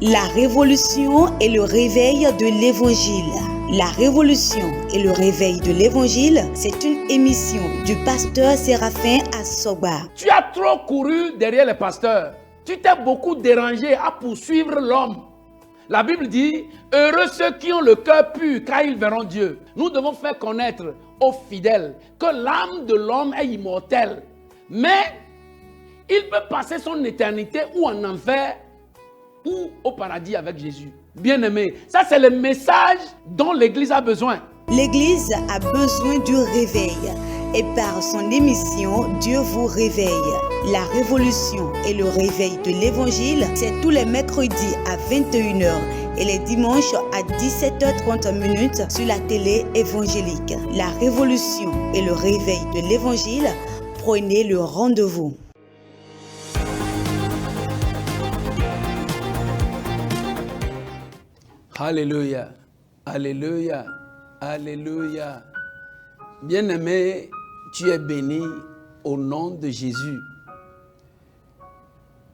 La révolution et le réveil de l'évangile. La révolution et le réveil de l'évangile, c'est une émission du pasteur Séraphin Assoba. Tu as trop couru derrière les pasteurs. Tu t'es beaucoup dérangé à poursuivre l'homme. La Bible dit, heureux ceux qui ont le cœur pur, car ils verront Dieu. Nous devons faire connaître aux fidèles que l'âme de l'homme est immortelle. Mais il peut passer son éternité ou en enfer ou au paradis avec Jésus. Bien-aimé, ça c'est le message dont l'Église a besoin. L'Église a besoin du réveil. Et par son émission, Dieu vous réveille. La révolution et le réveil de l'évangile, c'est tous les mercredis à 21h et les dimanches à 17h30 sur la télé évangélique. La révolution et le réveil de l'évangile, prenez le rendez-vous. Alléluia, alléluia, alléluia. Bien-aimé, tu es béni au nom de Jésus.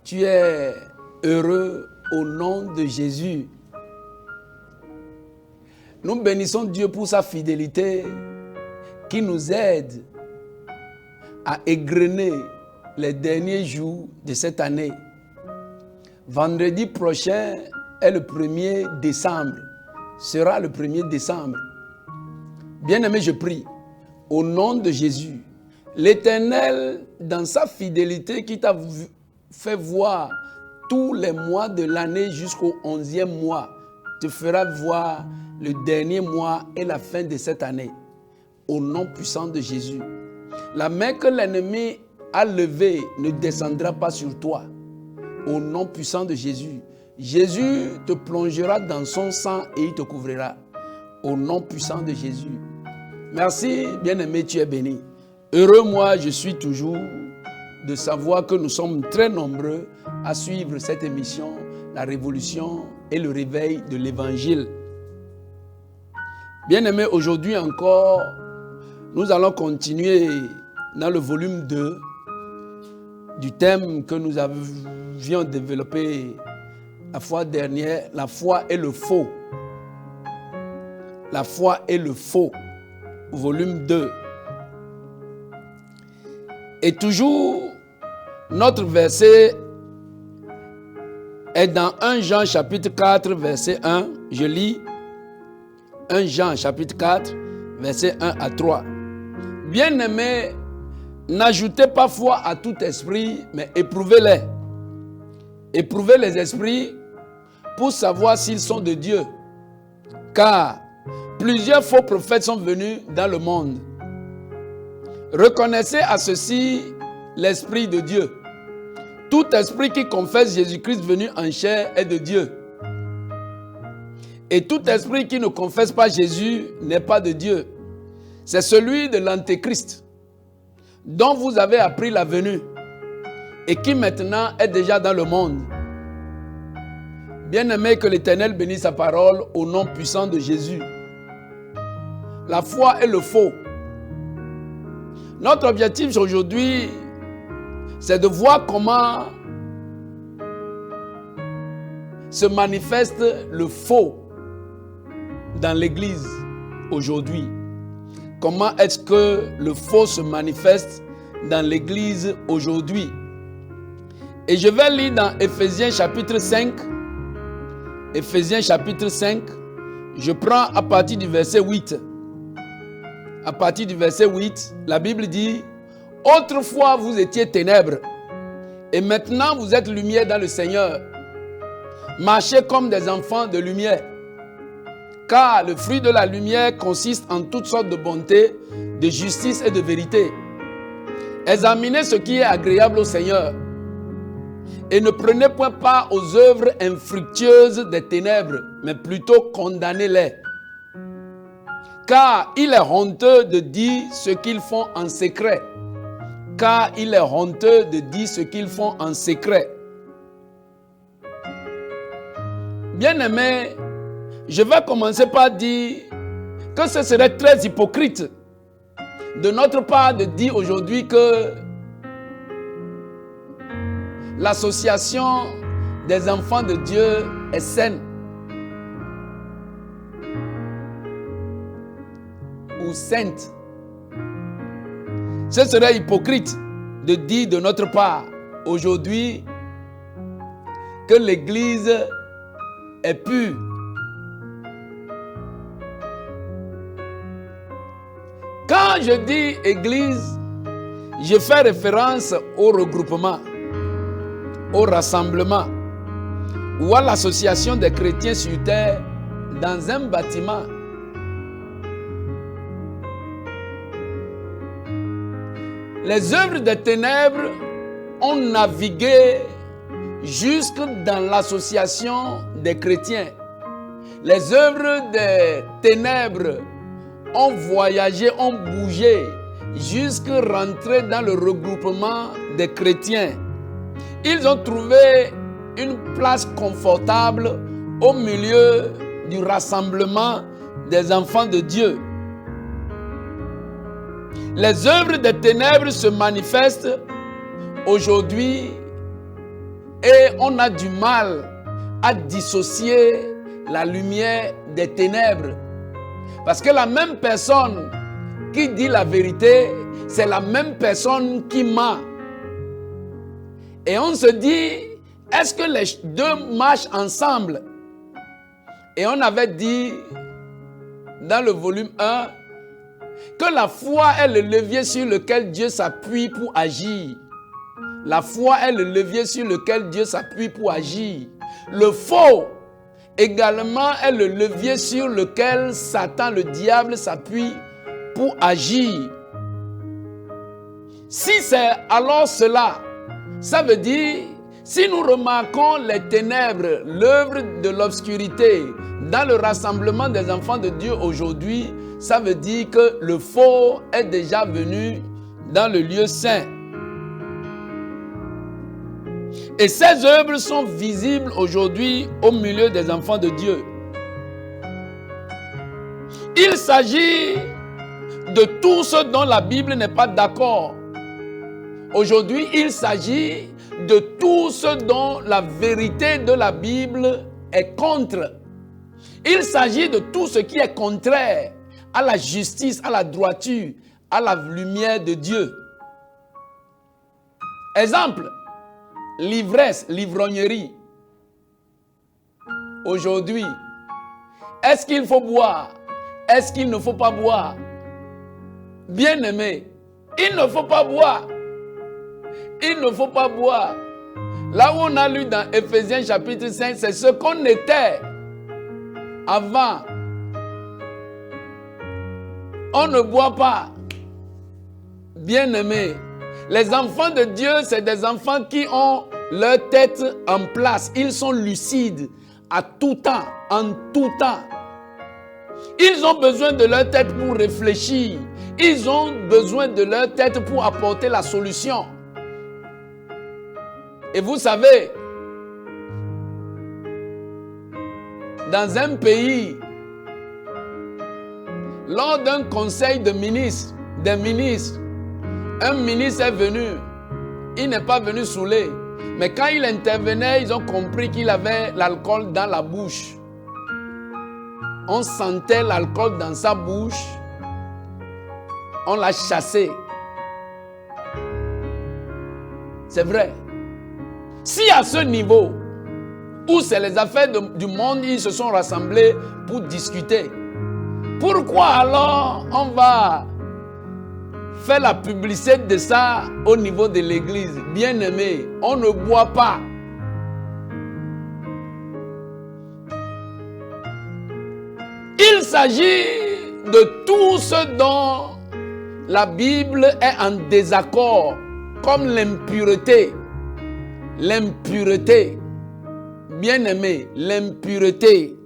Tu es heureux au nom de Jésus. Nous bénissons Dieu pour sa fidélité qui nous aide à égrener les derniers jours de cette année. Vendredi prochain est le 1er décembre. Sera le 1er décembre. Bien-aimé, je prie. Au nom de Jésus, l'Éternel, dans sa fidélité qui t'a fait voir tous les mois de l'année jusqu'au 11e mois, te fera voir le dernier mois et la fin de cette année. Au nom puissant de Jésus. La main que l'ennemi a levée ne descendra pas sur toi. Au nom puissant de Jésus. Jésus te plongera dans son sang et il te couvrira. Au nom puissant de Jésus. Merci, bien-aimé, tu es béni. Heureux moi, je suis toujours de savoir que nous sommes très nombreux à suivre cette émission, la révolution et le réveil de l'évangile. Bien-aimé, aujourd'hui encore, nous allons continuer dans le volume 2 du thème que nous avions développé la fois dernière, la foi et le faux. La foi et le faux. Volume 2. Et toujours, notre verset est dans 1 Jean chapitre 4, verset 1. Je lis 1 Jean chapitre 4, verset 1 à 3. Bien-aimés, n'ajoutez pas foi à tout esprit, mais éprouvez-les. Éprouvez les esprits pour savoir s'ils sont de Dieu. Car plusieurs faux prophètes sont venus dans le monde. Reconnaissez à ceci l'Esprit de Dieu. Tout esprit qui confesse Jésus-Christ venu en chair est de Dieu. Et tout esprit qui ne confesse pas Jésus n'est pas de Dieu. C'est celui de l'Antéchrist, dont vous avez appris la venue et qui maintenant est déjà dans le monde. Bien-aimé, que l'Éternel bénisse sa parole au nom puissant de Jésus. La foi et le faux. Notre objectif aujourd'hui, c'est de voir comment se manifeste le faux dans l'Église aujourd'hui. Comment est-ce que le faux se manifeste dans l'Église aujourd'hui? Et je vais lire dans Éphésiens chapitre 5. Éphésiens chapitre 5. Je prends à partir du verset 8. À partir du verset 8, la Bible dit « Autrefois vous étiez ténèbres, et maintenant vous êtes lumière dans le Seigneur. Marchez comme des enfants de lumière. Car le fruit de la lumière consiste en toutes sortes de bonté, de justice et de vérité. Examinez ce qui est agréable au Seigneur. Et ne prenez point part aux œuvres infructueuses des ténèbres, mais plutôt condamnez-les. Car il est honteux de dire ce qu'ils font en secret. Car il est honteux de dire ce qu'ils font en secret. Bien-aimés, je vais commencer par dire que ce serait très hypocrite de notre part de dire aujourd'hui que l'association des enfants de Dieu est saine ou sainte. Ce serait hypocrite de dire de notre part aujourd'hui que l'Église est pure. Quand je dis Église, je fais référence au regroupement, au rassemblement ou à l'association des chrétiens sur terre dans un bâtiment. Les œuvres des ténèbres ont navigué jusque dans l'association des chrétiens. Les œuvres des ténèbres ont voyagé, ont bougé, jusque rentrer dans le regroupement des chrétiens. Ils ont trouvé une place confortable au milieu du rassemblement des enfants de Dieu. Les œuvres des ténèbres se manifestent aujourd'hui et on a du mal à dissocier la lumière des ténèbres. Parce que la même personne qui dit la vérité, c'est la même personne qui ment. Et on se dit, est-ce que les deux marchent ensemble? Et on avait dit dans le volume 1 que la foi est le levier sur lequel Dieu s'appuie pour agir. La foi est le levier sur lequel Dieu s'appuie pour agir. Le faux également est le levier sur lequel Satan, le diable, s'appuie pour agir. Si c'est alors cela, ça veut dire, si nous remarquons les ténèbres, l'œuvre de l'obscurité dans le rassemblement des enfants de Dieu aujourd'hui, ça veut dire que le faux est déjà venu dans le lieu saint. Et ces œuvres sont visibles aujourd'hui au milieu des enfants de Dieu. Il s'agit de tout ce dont la Bible n'est pas d'accord. Aujourd'hui, il s'agit de tout ce dont la vérité de la Bible est contre. Il s'agit de tout ce qui est contraire à la justice, à la droiture, à la lumière de Dieu. Exemple, l'ivresse, l'ivrognerie. Aujourd'hui, est-ce qu'il faut boire? Est-ce qu'il ne faut pas boire? Bien-aimé, il ne faut pas boire. Il ne faut pas boire. Là où on a lu dans Éphésiens chapitre 5, c'est ce qu'on était avant. On ne boit pas. Bien-aimé, les enfants de Dieu, c'est des enfants qui ont leur tête en place. Ils sont lucides à tout temps, en tout temps. Ils ont besoin de leur tête pour réfléchir. Ils ont besoin de leur tête pour apporter la solution. Et vous savez, dans un pays, lors d'un conseil de ministres, des ministres, un ministre est venu. Il n'est pas venu saouler. Mais quand il intervenait, ils ont compris qu'il avait l'alcool dans la bouche. On sentait l'alcool dans sa bouche. On l'a chassé. C'est vrai. Si à ce niveau, où c'est les affaires du monde, ils se sont rassemblés pour discuter, pourquoi alors on va faire la publicité de ça au niveau de l'église? Bien-aimé, on ne boit pas. Il s'agit de tout ce dont la Bible est en désaccord, comme l'impureté. L'impureté. Bien-aimé, l'impureté.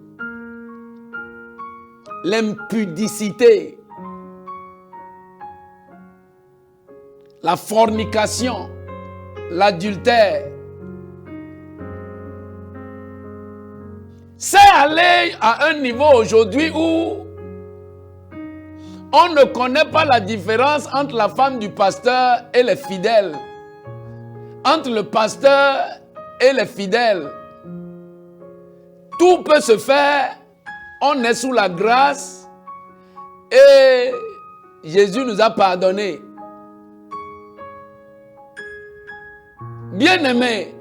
L'impudicité. La fornication. L'adultère. C'est aller à un niveau aujourd'hui où on ne connaît pas la différence entre la femme du pasteur et les fidèles. Entre le pasteur et les fidèles. tout peut se faire. On est sous la grâce et Jésus nous a pardonné. Bien-aimé,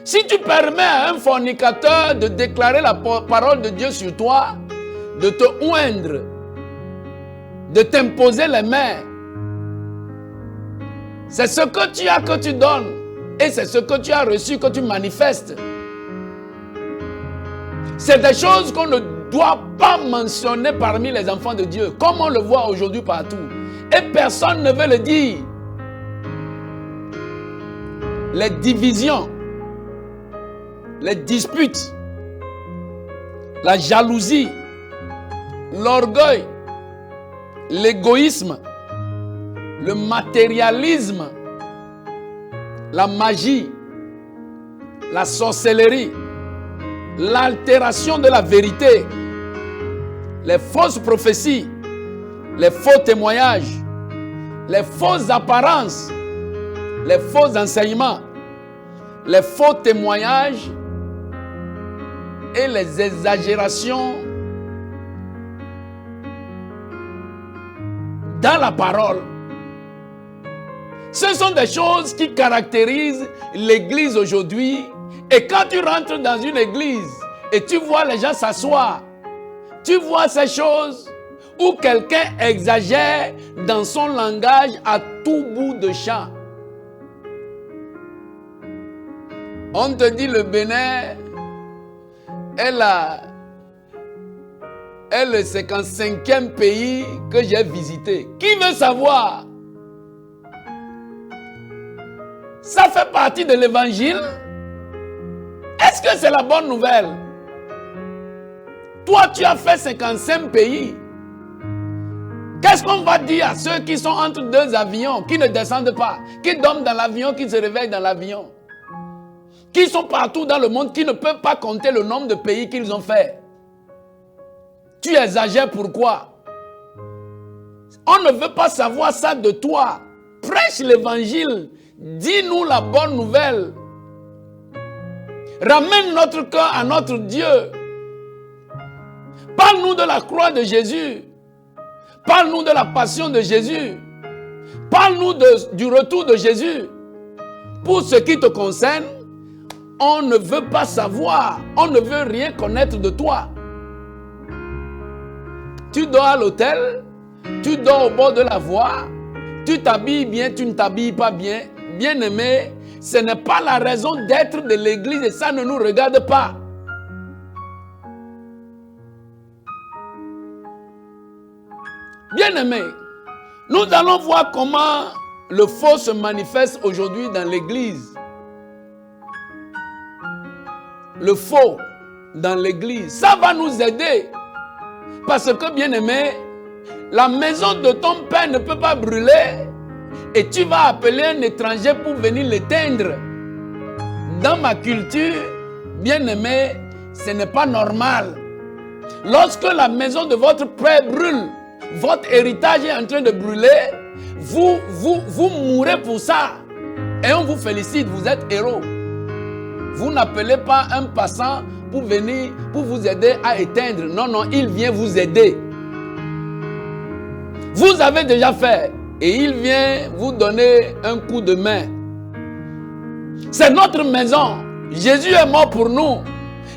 si tu permets à un fornicateur de déclarer la parole de Dieu sur toi, de te oindre, de t'imposer les mains, c'est ce que tu as que tu donnes et c'est ce que tu as reçu que tu manifestes. C'est des choses qu'on ne doit pas mentionner parmi les enfants de Dieu, comme on le voit aujourd'hui partout. Et personne ne veut le dire. Les divisions, les disputes, la jalousie, l'orgueil, l'égoïsme, le matérialisme, la magie, la sorcellerie, l'altération de la vérité, les fausses prophéties, les faux témoignages, les fausses apparences, les faux enseignements, les faux témoignages et les exagérations dans la parole. Ce sont des choses qui caractérisent l'église aujourd'hui. Et quand tu rentres dans une église et tu vois les gens s'asseoir, tu vois ces choses où quelqu'un exagère dans son langage à tout bout de champ. On te dit le Bénin est le 55e pays que j'ai visité. Qui veut savoir? Ça fait partie de l'évangile. Est-ce que c'est la bonne nouvelle? Toi, tu as fait 55 pays. Qu'est-ce qu'on va dire à ceux qui sont entre deux avions, qui ne descendent pas, qui dorment dans l'avion, qui se réveillent dans l'avion, qui sont partout dans le monde, qui ne peuvent pas compter le nombre de pays qu'ils ont fait? Tu exagères pourquoi? On ne veut pas savoir ça de toi. Prêche l'évangile. Dis-nous la bonne nouvelle. Ramène notre cœur à notre Dieu. Parle-nous de la croix de Jésus. Parle-nous de la passion de Jésus. Parle-nous du retour de Jésus. Pour ce qui te concerne, on ne veut pas savoir. On ne veut rien connaître de toi. Tu dors à l'hôtel. Tu dors au bord de la voie. Tu t'habilles bien, tu ne t'habilles pas bien. Bien-aimé, ce n'est pas la raison d'être de l'église et ça ne nous regarde pas. Bien-aimé, nous allons voir comment le faux se manifeste aujourd'hui dans l'église. Le faux dans l'église, ça va nous aider. Parce que, bien-aimé, la maison de ton père ne peut pas brûler et tu vas appeler un étranger pour venir l'éteindre. Dans ma culture, bien-aimé, ce n'est pas normal. Lorsque la maison de votre père brûle, votre héritage est en train de brûler, vous mourrez pour ça. Et on vous félicite, vous êtes héros. Vous n'appelez pas un passant pour venir, pour vous aider à éteindre. Non, non, il vient vous aider. Vous avez déjà fait et il vient vous donner un coup de main. C'est notre maison. Jésus est mort pour nous.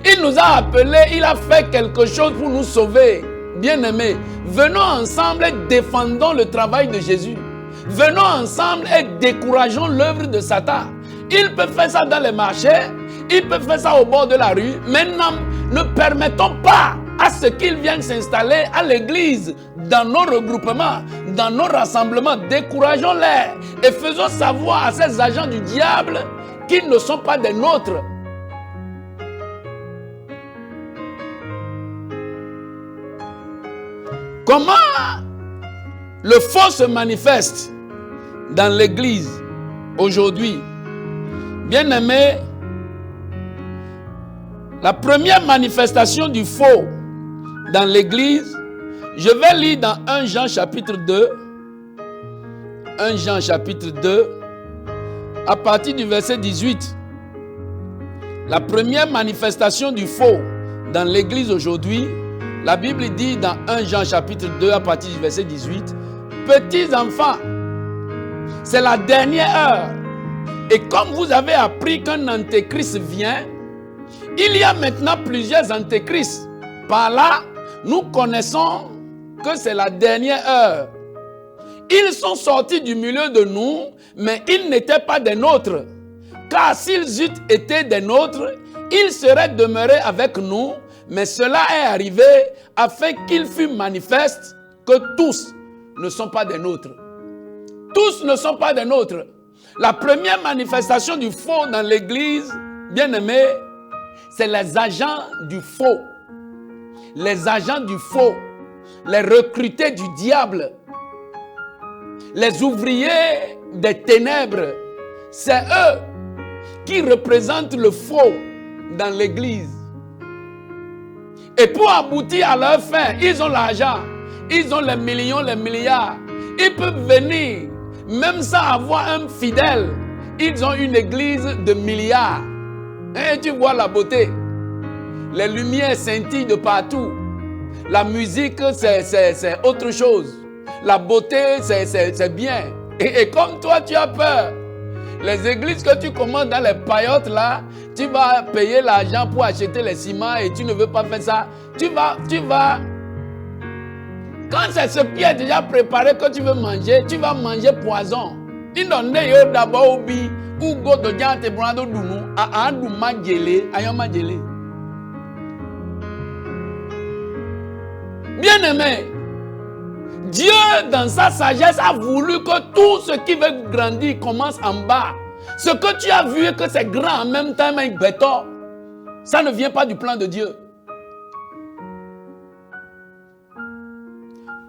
Il nous a appelés, il a fait quelque chose pour nous sauver. Bien-aimés, venons ensemble et défendons le travail de Jésus. Venons ensemble et décourageons l'œuvre de Satan. Il peut faire ça dans les marchés, il peut faire ça au bord de la rue, mais ne permettons pas à ce qu'ils viennent s'installer à l'église, dans nos regroupements, dans nos rassemblements. Décourageons-les et faisons savoir à ces agents du diable qu'ils ne sont pas des nôtres. Comment le faux se manifeste dans l'église aujourd'hui? Bien-aimés, la première manifestation du faux dans l'église, je vais lire dans 1 Jean chapitre 2, 1 Jean chapitre 2, à partir du verset 18. La première manifestation du faux dans l'église aujourd'hui, la Bible dit dans 1 Jean chapitre 2 à partir du verset 18, petits enfants, c'est la dernière heure. Et comme vous avez appris qu'un antéchrist vient, il y a maintenant plusieurs antéchrists. Par là, nous connaissons que c'est la dernière heure. Ils sont sortis du milieu de nous, mais ils n'étaient pas des nôtres. Car s'ils eussent été des nôtres, ils seraient demeurés avec nous, mais cela est arrivé afin qu'il fût manifeste que tous ne sont pas des nôtres. Tous ne sont pas des nôtres. La première manifestation du faux dans l'église, bien aimé, c'est les agents du faux. Les agents du faux, les recrutés du diable, les ouvriers des ténèbres, c'est eux qui représentent le faux dans l'église. Et pour aboutir à leur fin, ils ont l'argent, ils ont les millions, les milliards. Ils peuvent venir, même sans avoir un fidèle. Ils ont une église de milliards. Et tu vois la beauté. Les lumières scintillent de partout. La musique, c'est autre chose. La beauté, c'est bien. Et comme toi, tu as peur. Les églises que tu commandes dans les paillotes là, tu vas payer l'argent pour acheter les ciments et tu ne veux pas faire ça. Tu vas. Quand c'est ce qui est déjà préparé que tu veux manger, tu vas manger poison. Il n'en est d'abord oublié. Ou go de diante brando dunu a andu majele ayoma jele. Bien-aimé, Dieu dans sa sagesse a voulu que tout ce qui veut grandir commence en bas. Ce que tu as vu et que c'est grand en même temps avec béton, ça ne vient pas du plan de Dieu.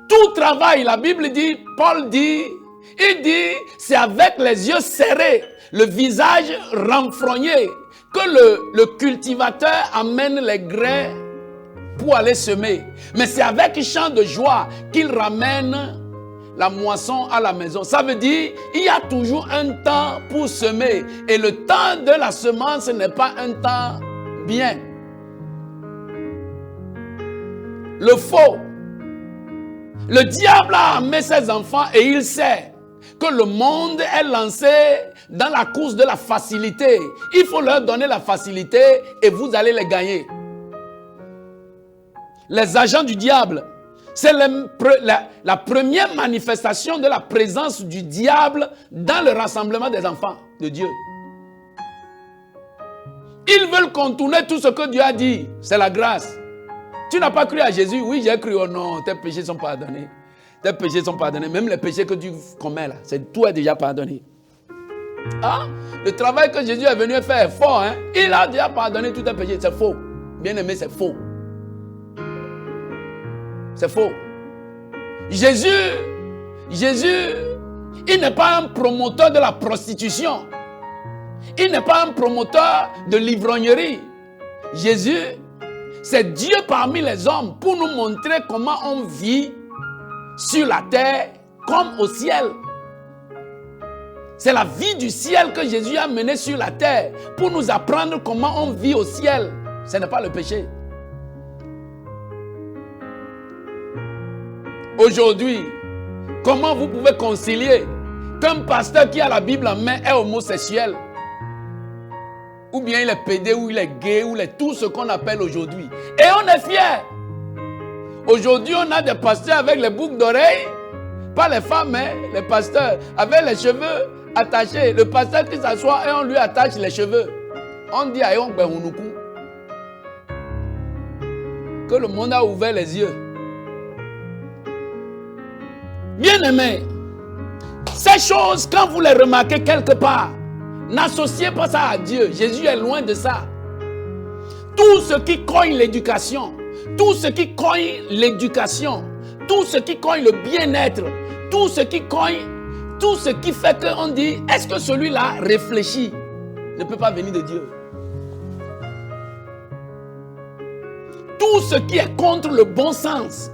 Tout travail, la Bible dit, Paul dit, il dit, c'est avec les yeux serrés, le visage renfrogné, que le cultivateur amène les grains pour aller semer. Mais c'est avec chant de joie qu'il ramène la moisson à la maison. Ça veut dire, il y a toujours un temps pour semer. Et le temps de la semence n'est pas un temps bien. Le faux. Le diable a amené ses enfants et il sait que le monde est lancé dans la course de la facilité. Il faut leur donner la facilité et vous allez les gagner. Les agents du diable, c'est la première manifestation de la présence du diable dans le rassemblement des enfants de Dieu. Ils veulent contourner tout ce que Dieu a dit. C'est la grâce. Tu n'as pas cru à Jésus? Oui, j'ai cru. Oh non, tes péchés sont pardonnés. Tes péchés sont pardonnés. Même les péchés que tu commets là, tout est déjà pardonné. Ah, le travail que Jésus est venu faire est fort. Hein? Il a déjà pardonné tous tes péchés. C'est faux. Bien aimé, c'est faux. C'est faux. Jésus, il n'est pas un promoteur de la prostitution. Il n'est pas un promoteur de l'ivrognerie. Jésus, c'est Dieu parmi les hommes pour nous montrer comment on vit sur la terre comme au ciel. C'est la vie du ciel que Jésus a menée sur la terre pour nous apprendre comment on vit au ciel. Ce n'est pas le péché. Aujourd'hui, comment vous pouvez concilier qu'un pasteur qui a la Bible en main est homosexuel? Ou bien il est pédé, ou il est gay, ou il est tout ce qu'on appelle aujourd'hui. Et on est fiers. Aujourd'hui, on a des pasteurs avec les boucles d'oreilles. Pas les femmes, mais les pasteurs avec les cheveux attachés. Le pasteur qui s'assoit et on lui attache les cheveux. On dit à Yon Behunuku que le monde a ouvert les yeux. Bien-aimés, ces choses, quand vous les remarquez quelque part, n'associez pas ça à Dieu. Jésus est loin de ça. Tout ce qui cogne l'éducation, tout ce qui cogne l'éducation, tout ce qui cogne le bien-être, tout ce qui cogne, tout ce qui fait qu'on dit, est-ce que celui-là réfléchit, ne peut pas venir de Dieu. Tout ce qui est contre le bon sens,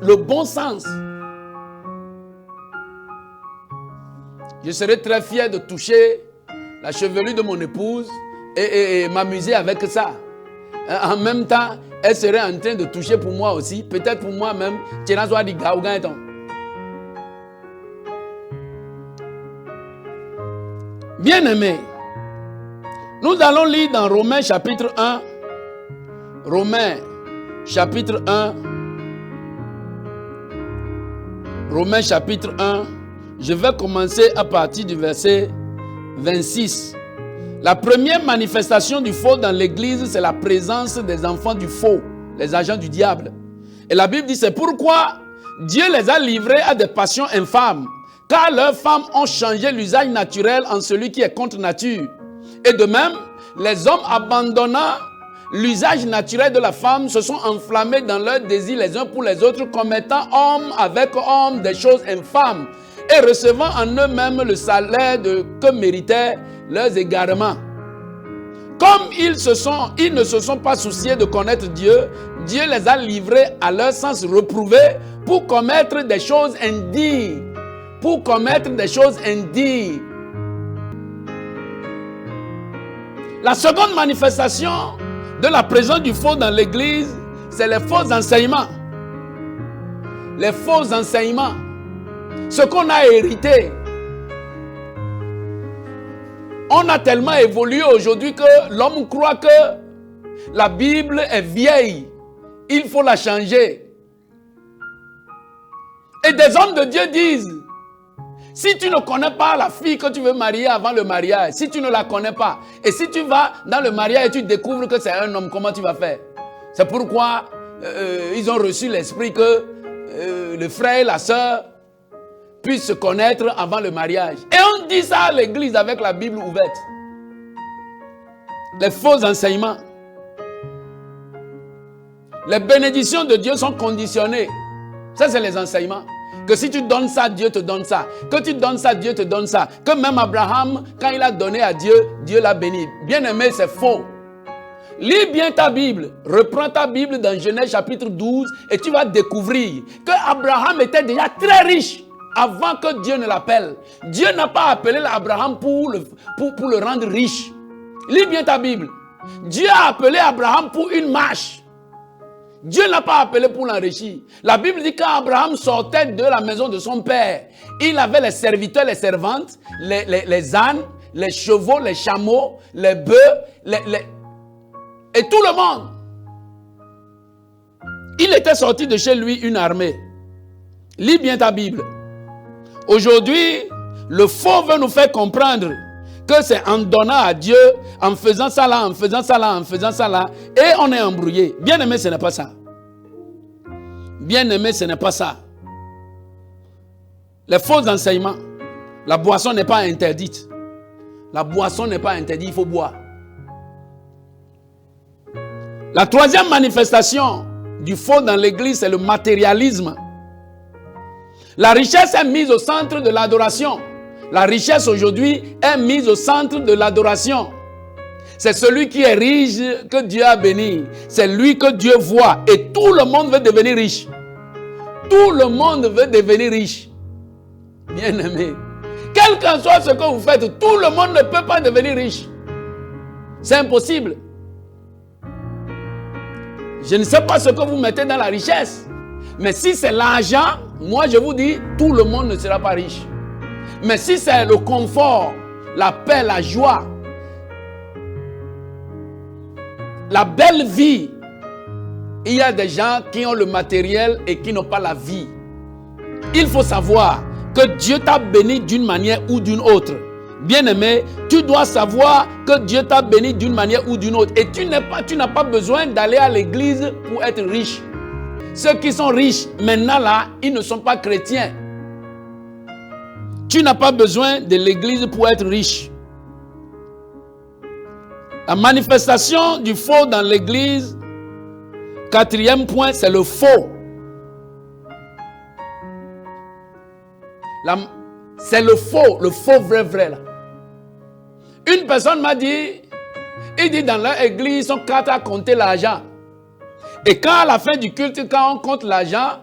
je serais très fier de toucher la chevelure de mon épouse et m'amuser avec ça. En même temps, elle serait en train de toucher pour moi aussi. Peut-être pour moi-même. Bien-aimés, nous allons lire dans Romains chapitre 1. Romains chapitre 1. Romains chapitre 1. Je vais commencer à partir du verset 26. La première manifestation du faux dans l'église, c'est la présence des enfants du faux, les agents du diable. Et la Bible dit, c'est pourquoi Dieu les a livrés à des passions infâmes, car leurs femmes ont changé l'usage naturel en celui qui est contre nature. Et de même, les hommes abandonnant l'usage naturel de la femme se sont enflammés dans leurs désirs les uns pour les autres, commettant homme avec homme des choses infâmes et recevant en eux-mêmes le salaire que méritaient leurs égarements. Comme ils ne se sont pas souciés de connaître Dieu, Dieu les a livrés à leur sens reprouvé pour commettre des choses indignes. Pour commettre des choses indignes. La seconde manifestation de la présence du faux dans l'église, c'est les faux enseignements. Les faux enseignements. Ce qu'on a hérité. On a tellement évolué aujourd'hui que l'homme croit que la Bible est vieille. Il faut la changer. Et des hommes de Dieu disent, si tu ne connais pas la fille que tu veux marier avant le mariage, si tu ne la connais pas, et si tu vas dans le mariage et tu découvres que c'est un homme, comment tu vas faire? C'est pourquoi ils ont reçu l'esprit que le frère et la sœur puissent se connaître avant le mariage. Et on dit ça à l'église avec la Bible ouverte. Les faux enseignements. Les bénédictions de Dieu sont conditionnées. Ça, c'est les enseignements. Que si tu donnes ça, Dieu te donne ça. Que tu donnes ça, Dieu te donne ça. Que même Abraham, quand il a donné à Dieu, Dieu l'a béni. Bien aimé, c'est faux. Lis bien ta Bible. Reprends ta Bible dans Genèse chapitre 12 et tu vas découvrir que Abraham était déjà très riche avant que Dieu ne l'appelle. Dieu n'a pas appelé Abraham pour le rendre riche. Lis bien ta Bible. Dieu a appelé Abraham pour une marche. Dieu n'a pas appelé pour l'enrichir. La Bible dit qu'Abraham sortait de la maison de son père. Il avait les serviteurs, les servantes, les ânes, les chevaux, les chameaux, les bœufs, et tout le monde. Il était sorti de chez lui une armée. Lis bien ta Bible. Aujourd'hui, le faux veut nous faire comprendre que c'est en donnant à Dieu, en faisant ça là, en faisant ça là, en faisant ça là, et on est embrouillé. Bien aimé, ce n'est pas ça. Bien aimé, ce n'est pas ça. Les faux enseignements. La boisson n'est pas interdite. La boisson n'est pas interdite, il faut boire. La troisième manifestation du faux dans l'église, c'est le matérialisme. La richesse est mise au centre de l'adoration. La richesse aujourd'hui est mise au centre de l'adoration. C'est celui qui est riche que Dieu a béni. C'est lui que Dieu voit. Et tout le monde veut devenir riche. Tout le monde veut devenir riche. Bien aimé. Quel qu'en soit ce que vous faites, tout le monde ne peut pas devenir riche. C'est impossible. Je ne sais pas ce que vous mettez dans la richesse. Mais si c'est l'argent, moi je vous dis, tout le monde ne sera pas riche. Mais si c'est le confort, la paix, la joie, la belle vie, il y a des gens qui ont le matériel et qui n'ont pas la vie. Il faut savoir que Dieu t'a béni d'une manière ou d'une autre. Bien-aimé, tu dois savoir que Dieu t'a béni d'une manière ou d'une autre. Et tu n'as pas besoin d'aller à l'église pour être riche. Ceux qui sont riches, maintenant là, ils ne sont pas chrétiens. Tu n'as pas besoin de l'église pour être riche. La manifestation du faux dans l'église, quatrième point, c'est le faux. C'est le faux vrai là. Une personne m'a dit, il dit dans leur église, ils sont 4 à compter l'argent. Et quand à la fin du culte, quand on compte l'argent,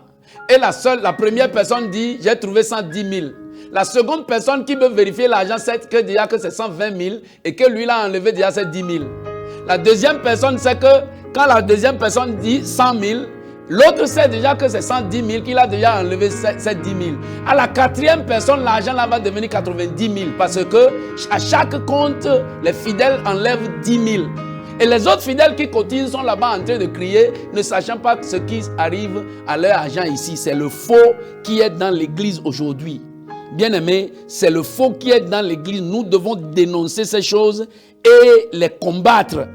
et la première personne dit, j'ai trouvé 110 000. La seconde personne qui veut vérifier l'argent, c'est que déjà que c'est 120 000 et que lui l'a enlevé déjà c'est 10 000. La deuxième personne sait que quand la deuxième personne dit 100 000, l'autre sait déjà que c'est 110 000, qu'il a déjà enlevé ces 10 000. À la quatrième personne, l'argent là va devenir 90 000 parce que à chaque compte, les fidèles enlèvent 10 000. Et les autres fidèles qui cotisent sont là-bas en train de crier, ne sachant pas ce qui arrive à leur argent ici. C'est le faux qui est dans l'église aujourd'hui. Bien-aimés, c'est le faux qui est dans l'église. Nous devons dénoncer ces choses et les combattre.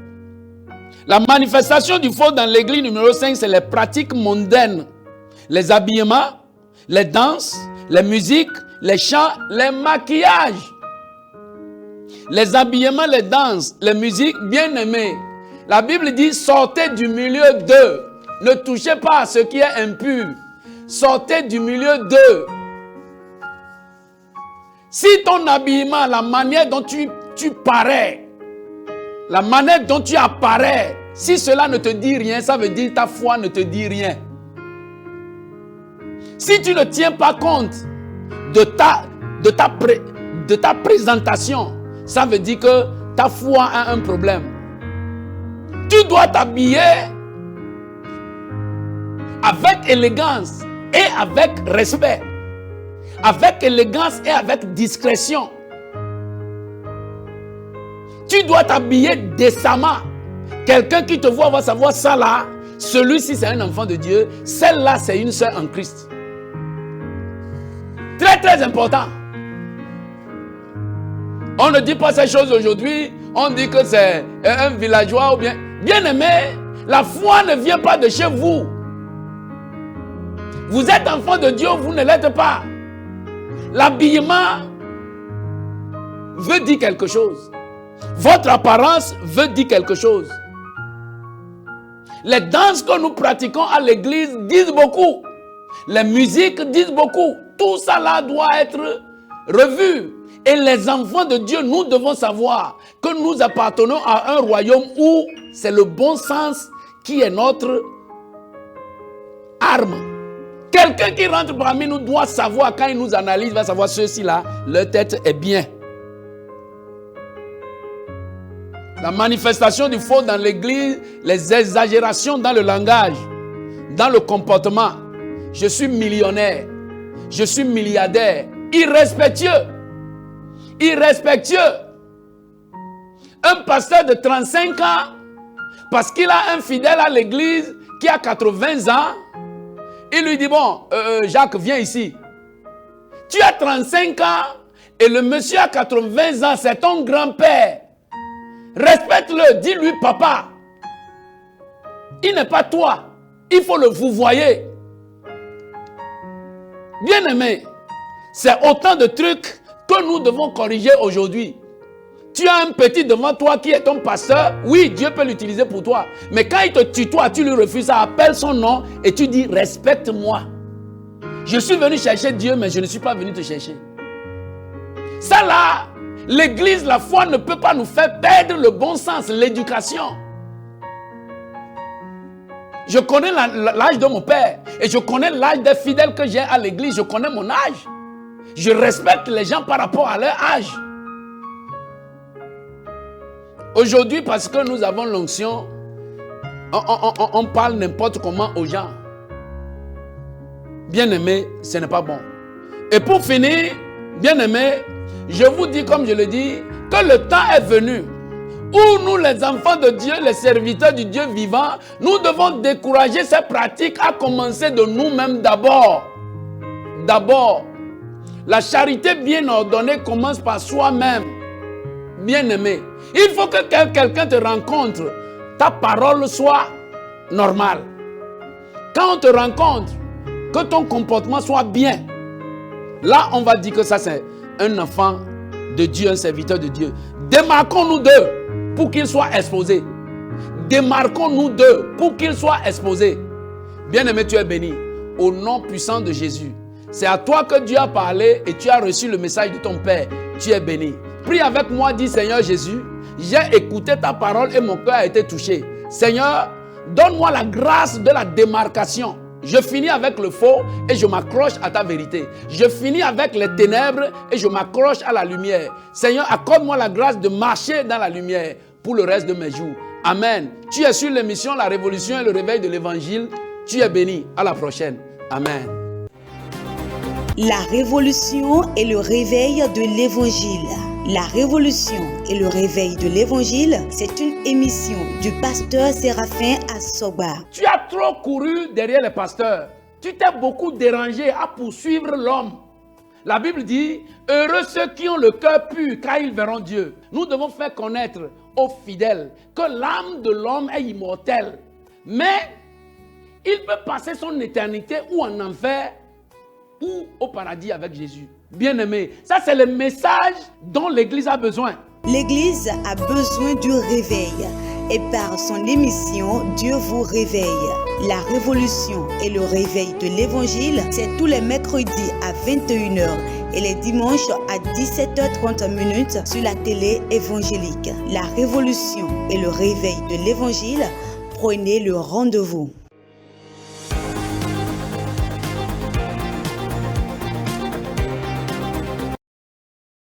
La manifestation du faux dans l'église numéro 5, c'est les pratiques mondaines. Les habillements, les danses, les musiques, les chants, les maquillages. Les habillements, les danses, les musiques, bien-aimés. La Bible dit, sortez du milieu d'eux. Ne touchez pas à ce qui est impur. Sortez du milieu d'eux. Si ton habillement, la manière dont tu parais, la manière dont tu apparais, si cela ne te dit rien, ça veut dire que ta foi ne te dit rien. Si tu ne tiens pas compte de ta présentation, ça veut dire que ta foi a un problème. Tu dois t'habiller avec élégance et avec respect. Avec élégance et avec discrétion. Tu dois t'habiller décemment. Quelqu'un qui te voit va savoir ça là, celui-ci c'est un enfant de Dieu, celle-là c'est une sœur en Christ. Très très important. On ne dit pas ces choses aujourd'hui, on dit que c'est un villageois ou bien... Bien-aimé, la foi ne vient pas de chez vous. Vous êtes enfant de Dieu, vous ne l'êtes pas. L'habillement veut dire quelque chose. Votre apparence veut dire quelque chose. Les danses que nous pratiquons à l'église disent beaucoup. Les musiques disent beaucoup. Tout ça là doit être revu. Et les enfants de Dieu, nous devons savoir que nous appartenons à un royaume où c'est le bon sens qui est notre arme. Quelqu'un qui rentre parmi nous doit savoir, quand il nous analyse, il va savoir ceux-ci là, leur tête est bien. La manifestation du faux dans l'église, les exagérations dans le langage, dans le comportement. Je suis millionnaire, je suis milliardaire, irrespectueux. Irrespectueux. Un pasteur de 35 ans, parce qu'il a un fidèle à l'église qui a 80 ans, il lui dit, bon, Jacques, viens ici. Tu as 35 ans et le monsieur a 80 ans, c'est ton grand-père. Respecte-le, dis-lui papa. Il n'est pas toi, il faut le vouvoyer. Bien-aimé, c'est autant de trucs que nous devons corriger aujourd'hui. Tu as un petit devant toi qui est ton pasteur, oui, Dieu peut l'utiliser pour toi. Mais quand il te tutoie, tu lui refuses, appelle son nom et tu dis, respecte-moi. Je suis venu chercher Dieu, mais je ne suis pas venu te chercher. Ça là, l'église, la foi ne peut pas nous faire perdre le bon sens, l'éducation. Je connais l'âge de mon père et je connais l'âge des fidèles que j'ai à l'église, je connais mon âge. Je respecte les gens par rapport à leur âge. Aujourd'hui, parce que nous avons l'onction, on parle n'importe comment aux gens. Bien-aimé, ce n'est pas bon. Et pour finir, bien-aimé, je vous dis comme je le dis, que le temps est venu où nous, les enfants de Dieu, les serviteurs du Dieu vivant, nous devons décourager ces pratiques à commencer de nous-mêmes d'abord. D'abord. La charité bien ordonnée commence par soi-même. Bien-aimé, il faut que quelqu'un te rencontre, ta parole soit normale. Quand on te rencontre, que ton comportement soit bien. Là, on va dire que ça, c'est un enfant de Dieu, un serviteur de Dieu. Démarquons-nous d'eux pour qu'ils soient exposés. Démarquons-nous d'eux pour qu'ils soient exposés. Bien-aimé, tu es béni. Au nom puissant de Jésus. C'est à toi que Dieu a parlé et tu as reçu le message de ton Père. Tu es béni. Prie avec moi, dis Seigneur Jésus, j'ai écouté ta parole et mon cœur a été touché. Seigneur, donne-moi la grâce de la démarcation. Je finis avec le faux et je m'accroche à ta vérité. Je finis avec les ténèbres et je m'accroche à la lumière. Seigneur, accorde-moi la grâce de marcher dans la lumière pour le reste de mes jours. Amen. Tu es sur l'émission La Révolution et le Réveil de l'Évangile. Tu es béni. À la prochaine. Amen. La Révolution et le Réveil de l'Évangile. La Révolution et le Réveil de l'Évangile, c'est une émission du pasteur Séraphin Assoba. Tu as trop couru derrière les pasteurs. Tu t'es beaucoup dérangé à poursuivre l'homme. La Bible dit, heureux ceux qui ont le cœur pur, car ils verront Dieu. Nous devons faire connaître aux fidèles que l'âme de l'homme est immortelle. Mais il peut passer son éternité ou en enfer ou au paradis avec Jésus. Bien-aimé, ça c'est le message dont l'Église a besoin. L'Église a besoin du réveil. Et par son émission, Dieu vous réveille. La Révolution et le Réveil de l'Évangile, c'est tous les mercredis à 21h et les dimanches à 17h30 sur la télé évangélique. La Révolution et le Réveil de l'Évangile, prenez le rendez-vous.